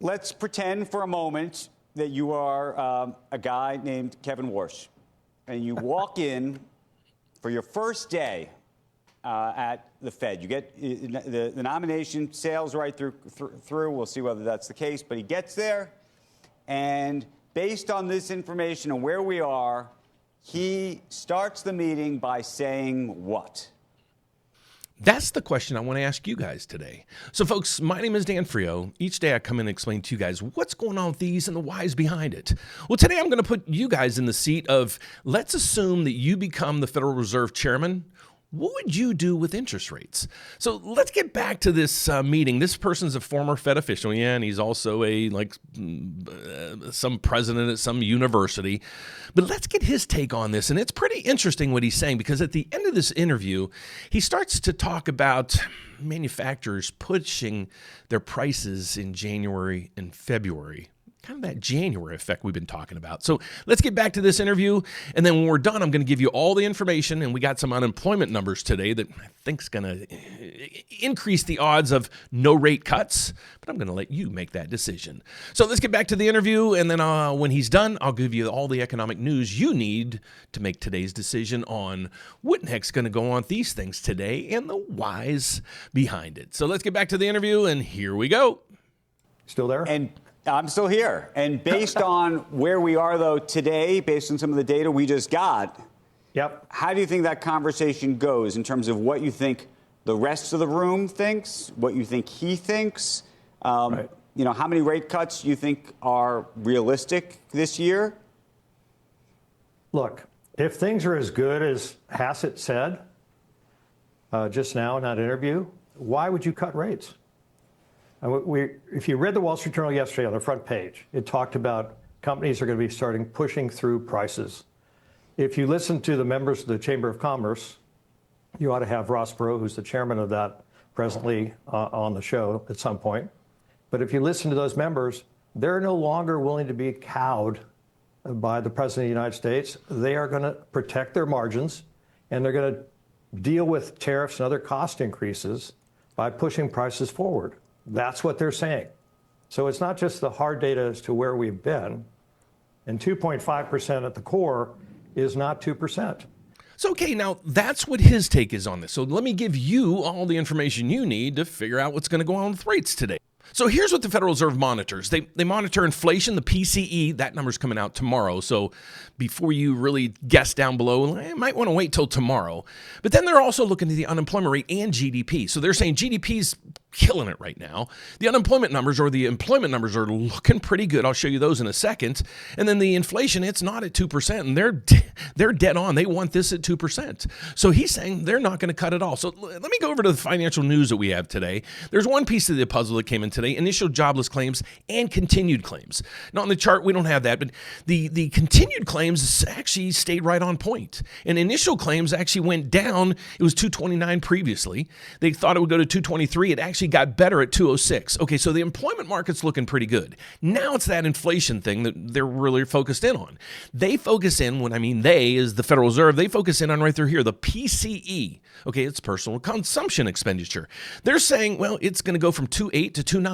Let's pretend for a moment that you are a guy named Kevin Warsh, and you walk in for your first day at the Fed. You get the nomination sails right through. We'll see whether that's the case, but he gets there, and based on this information and where we are, he starts the meeting by saying what? That's the question I want to ask you guys today. So folks, my name is Dan Frio. Each day I come in and explain to you guys what's going on with these and the whys behind it. Well, today I'm going to put you guys in the seat of, let's assume that you become the Federal Reserve Chairman. What would you do with interest rates? So let's get back to this meeting. This person's a former Fed official, and he's also some president at some university. But let's get his take on this, and it's pretty interesting what he's saying, because at the end of this interview, he starts to talk about manufacturers pushing their prices in January and February. Kind of that January effect we've been talking about. So let's get back to this interview. And then when we're done, I'm going to give you all the information. And we got some unemployment numbers today that I think is going to increase the odds of no rate cuts. But I'm going to let you make that decision. So let's get back to the interview. And then when he's done, I'll give you all the economic news you need to make today's decision on what the heck's going to go on with these things today and the whys behind it. So let's get back to the interview. And here we go. Still there? And I'm still here. And based on where we are, though, today, based on some of the data we just got, how do you think that conversation goes in terms of what you think the rest of the room thinks, what you think he thinks? Right. You know, how many rate cuts you think are realistic this year? Look, if things are as good as Hassett said just now in that interview, why would you cut rates? If you read the Wall Street Journal yesterday on the front page, it talked about companies are going to be pushing through prices. If you listen to the members of the Chamber of Commerce, you ought to have Ross Perot, who's the chairman of that presently, on the show at some point. But if you listen to those members, they're no longer willing to be cowed by the President of the United States. They are going to protect their margins, and they're going to deal with tariffs and other cost increases by pushing prices forward. That's what they're saying. So it's not just the hard data as to where we've been. And 2.5% at the core is not 2%. So, okay, now that's what his take is on this. So let me give you all the information you need to figure out what's going to go on with rates today. So here's what the Federal Reserve monitors. They monitor inflation, the PCE. That number's coming out tomorrow. So before you really guess down below, you might want to wait till tomorrow. But then they're also looking at the unemployment rate and GDP. So they're saying GDP's killing it right now. The unemployment numbers or the employment numbers are looking pretty good. I'll show you those in a second. And then the inflation, it's not at 2%, and they're dead on. They want this at 2%. So he's saying they're not going to cut it all. So let me go over to the financial news that we have today. There's one piece of the puzzle that came in today: initial jobless claims and continued claims. Now on the chart, we don't have that, but the continued claims actually stayed right on point. And initial claims actually went down. It was 229 previously. They thought it would go to 223. It actually got better at 206. Okay, so the employment market's looking pretty good. Now it's that inflation thing that they're really focused in on. They focus in, when I mean they is the Federal Reserve, they focus in on right through here, the PCE. Okay, it's personal consumption expenditure. They're saying, well, it's going to go from 2.8 to 2.9.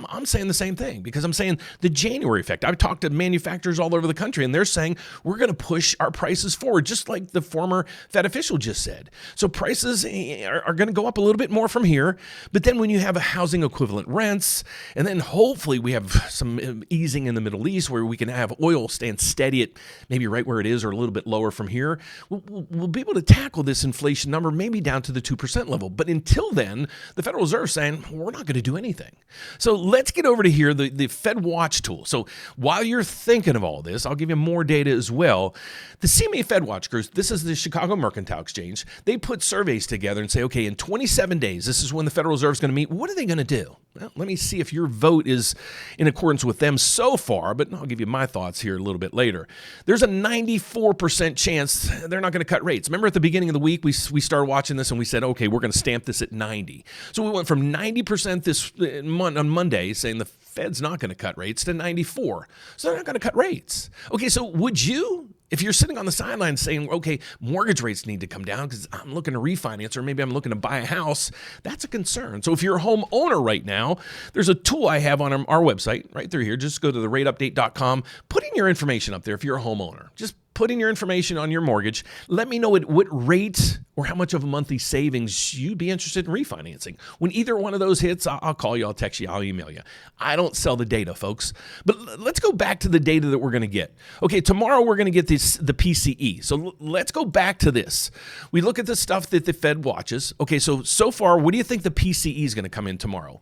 I'm saying the same thing, because I'm saying the January effect. I've talked to manufacturers all over the country, and they're saying we're going to push our prices forward, just like the former Fed official just said. So prices are going to go up a little bit more from here. But then when you have a housing equivalent rents, and then hopefully we have some easing in the Middle East where we can have oil stand steady at maybe right where it is or a little bit lower from here, we'll be able to tackle this inflation number maybe down to the 2% level. But until then, the Federal Reserve is saying we're not going to do anything. So let's get over to here, the Fed Watch tool. So while you're thinking of all this, I'll give you more data as well. The CME Fed Watch group, this is the Chicago Mercantile Exchange, they put surveys together and say, okay, in 27 days, this is when the Federal Reserve is going to meet. What are they going to do? Well, let me see if your vote is in accordance with them so far, but I'll give you my thoughts here a little bit later. There's a 94% chance they're not going to cut rates. Remember at the beginning of the week, we started watching this and we said, okay, we're going to stamp this at 90. So we went from 90% on Monday saying the Fed's not going to cut rates to 94. So they're not going to cut rates. Okay, so would you? If you're sitting on the sidelines saying, okay, mortgage rates need to come down because I'm looking to refinance or maybe I'm looking to buy a house, that's a concern. So if you're a homeowner right now, there's a tool I have on our website right through here. Just go to therateupdate.com, put in your information up there if you're a homeowner. Just put in your information on your mortgage. Let me know what rate or how much of a monthly savings you'd be interested in refinancing. When either one of those hits, I'll call you, I'll text you, I'll email you. I don't sell the data, folks. But let's go back to the data that we're going to get. Okay, tomorrow we're going to get the PCE. So let's go back to this. We look at the stuff that the Fed watches. Okay, so far, what do you think the PCE is going to come in tomorrow?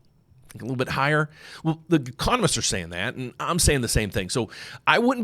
A little bit higher. Well, the economists are saying that, and I'm saying the same thing. So I'd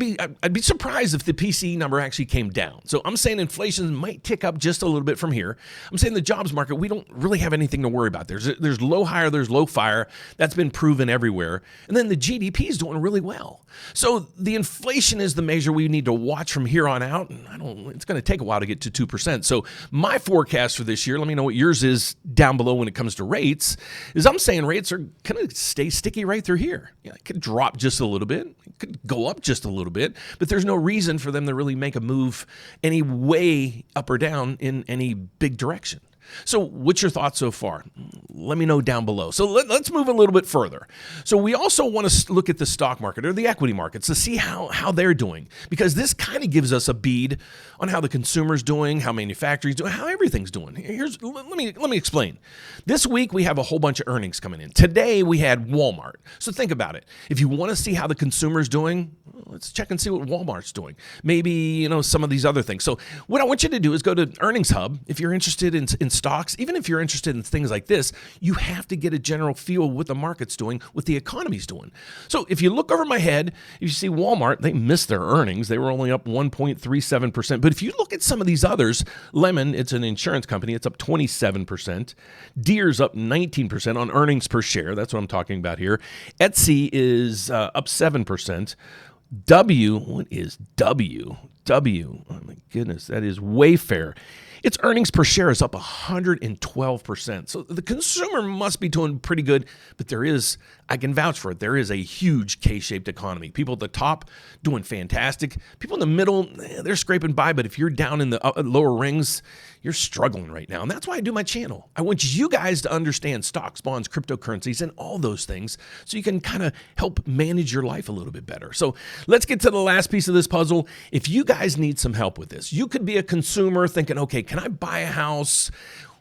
be surprised if the PCE number actually came down. So I'm saying inflation might tick up just a little bit from here. I'm saying the jobs market, we don't really have anything to worry about. There's low hire, there's low fire. That's been proven everywhere. And then the GDP is doing really well. So the inflation is the measure we need to watch from here on out. And it's going to take a while to get to 2%. So my forecast for this year, let me know what yours is down below when it comes to rates, is I'm saying rates are going to stay sticky right through here. Yeah, it could drop just a little bit. It could go up just a little bit, but there's no reason for them to really make a move any way up or down in any big direction. So what's your thoughts so far? Let me know down below. So let's move a little bit further. So we also want to look at the stock market or the equity markets to see how they're doing, because this kind of gives us a bead on how the consumer's doing, how manufacturing's doing, how everything's doing. Let me explain. This week we have a whole bunch of earnings coming in. Today we had Walmart. So think about it. If you want to see how the consumer's doing, let's check and see what Walmart's doing. Maybe, some of these other things. So what I want you to do is go to Earnings Hub. If you're interested in stocks, even if you're interested in things like this, you have to get a general feel of what the market's doing, what the economy's doing. So if you look over my head, if you see Walmart, they missed their earnings. They were only up 1.37%. But if you look at some of these others, Lemon, it's an insurance company, it's up 27%. Deere's up 19% on earnings per share. That's what I'm talking about here. Etsy is up 7%. What is W? Oh my goodness, that is Wayfair. Its earnings per share is up 112%. So the consumer must be doing pretty good, but I can vouch for it, there is a huge K-shaped economy. People at the top doing fantastic. People in the middle, they're scraping by, but if you're down in the lower rings, you're struggling right now. And that's why I do my channel. I want you guys to understand stocks, bonds, cryptocurrencies, and all those things so you can kind of help manage your life a little bit better. So let's get to the last piece of this puzzle. If you guys need some help with this, you could be a consumer thinking, okay, can I buy a house?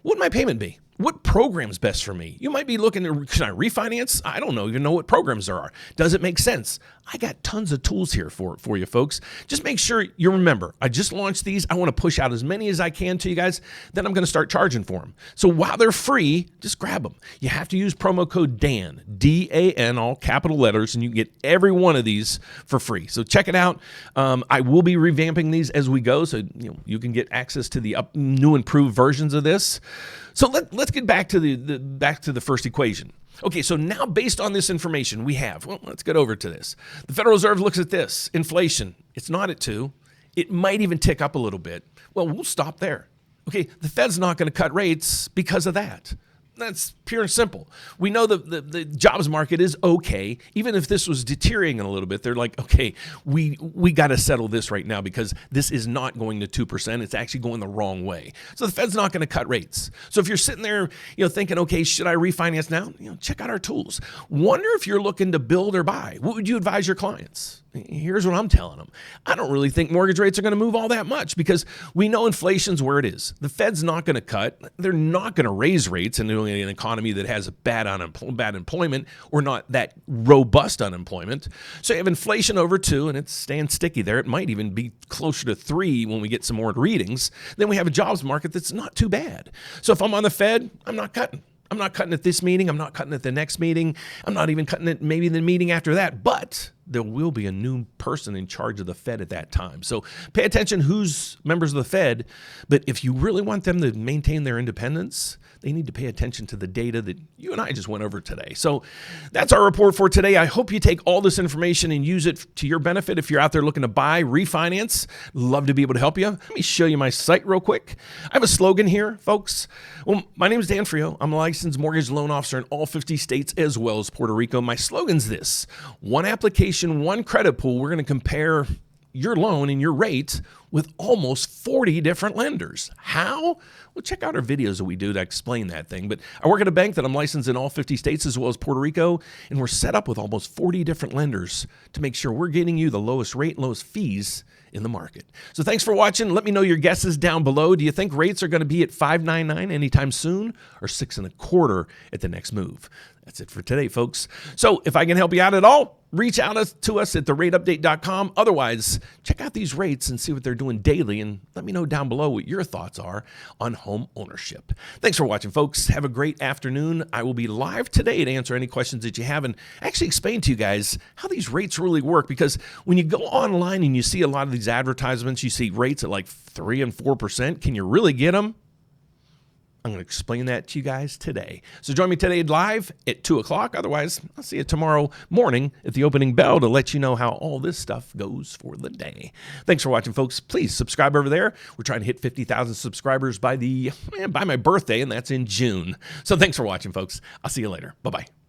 What would my payment be? What program's best for me? You might be looking at, can I refinance? I don't even know what programs there are. Does it make sense? I got tons of tools here for you folks. Just make sure you remember, I just launched these. I want to push out as many as I can to you guys. Then I'm going to start charging for them. So while they're free, just grab them. You have to use promo code DAN, D-A-N, all capital letters, and you can get every one of these for free. So check it out. I will be revamping these as we go, so you can get access to the new improved versions of this. So let's get back to the first equation. Okay, so now based on this information we have, let's get over to this. The Federal Reserve looks at this. Inflation, it's not at 2. It might even tick up a little bit. Well, we'll stop there. Okay, the Fed's not going to cut rates because of that. That's pure and simple. We know the jobs market is okay. Even if this was deteriorating a little bit, they're like, okay, we got to settle this right now because this is not going to 2%. It's actually going the wrong way. So the Fed's not going to cut rates. So if you're sitting there, thinking, okay, should I refinance now? Check out our tools. Wonder if you're looking to build or buy. What would you advise your clients? Here's what I'm telling them. I don't really think mortgage rates are going to move all that much because we know inflation's where it is. The Fed's not going to cut. They're not going to raise rates in an economy that has bad employment or not that robust unemployment. So you have inflation over 2 and it's staying sticky there. It might even be closer to 3 when we get some more readings. Then we have a jobs market that's not too bad. So if I'm on the Fed, I'm not cutting. I'm not cutting at this meeting. I'm not cutting at the next meeting. I'm not even cutting at maybe the meeting after that. But there will be a new person in charge of the Fed at that time. So pay attention who's members of the Fed. But if you really want them to maintain their independence, they need to pay attention to the data that you and I just went over today. So that's our report for today. I hope you take all this information and use it to your benefit. If you're out there looking to buy, refinance, love to be able to help you. Let me show you my site real quick. I have a slogan here, folks. Well, my name is Dan Frio. I'm a licensed mortgage loan officer in all 50 states as well as Puerto Rico. My slogan's this: one application, one credit pool. We're going to compare your loan and your rate with almost 40 different lenders. How? Well, check out our videos that we do to explain that thing. But I work at a bank that I'm licensed in all 50 states as well as Puerto Rico, and we're set up with almost 40 different lenders to make sure we're getting you the lowest rate, lowest fees in the market. So thanks for watching. Let me know your guesses down below. Do you think rates are going to be at 5.99 anytime soon or 6.25 at the next move? That's it for today, folks. So if I can help you out at all, reach out to us at therateupdate.com. Otherwise, check out these rates and see what they're doing daily, and let me know down below what your thoughts are on home ownership. Thanks for watching, folks. Have a great afternoon. I will be live today to answer any questions that you have and actually explain to you guys how these rates really work, because when you go online and you see a lot of these advertisements, you see rates at like 3 and 4%. Can you really get them? I'm going to explain that to you guys today. So join me today live at 2 o'clock. Otherwise, I'll see you tomorrow morning at the opening bell to let you know how all this stuff goes for the day. Thanks for watching, folks. Please subscribe over there. We're trying to hit 50,000 subscribers by my birthday, and that's in June. So thanks for watching, folks. I'll see you later. Bye-bye.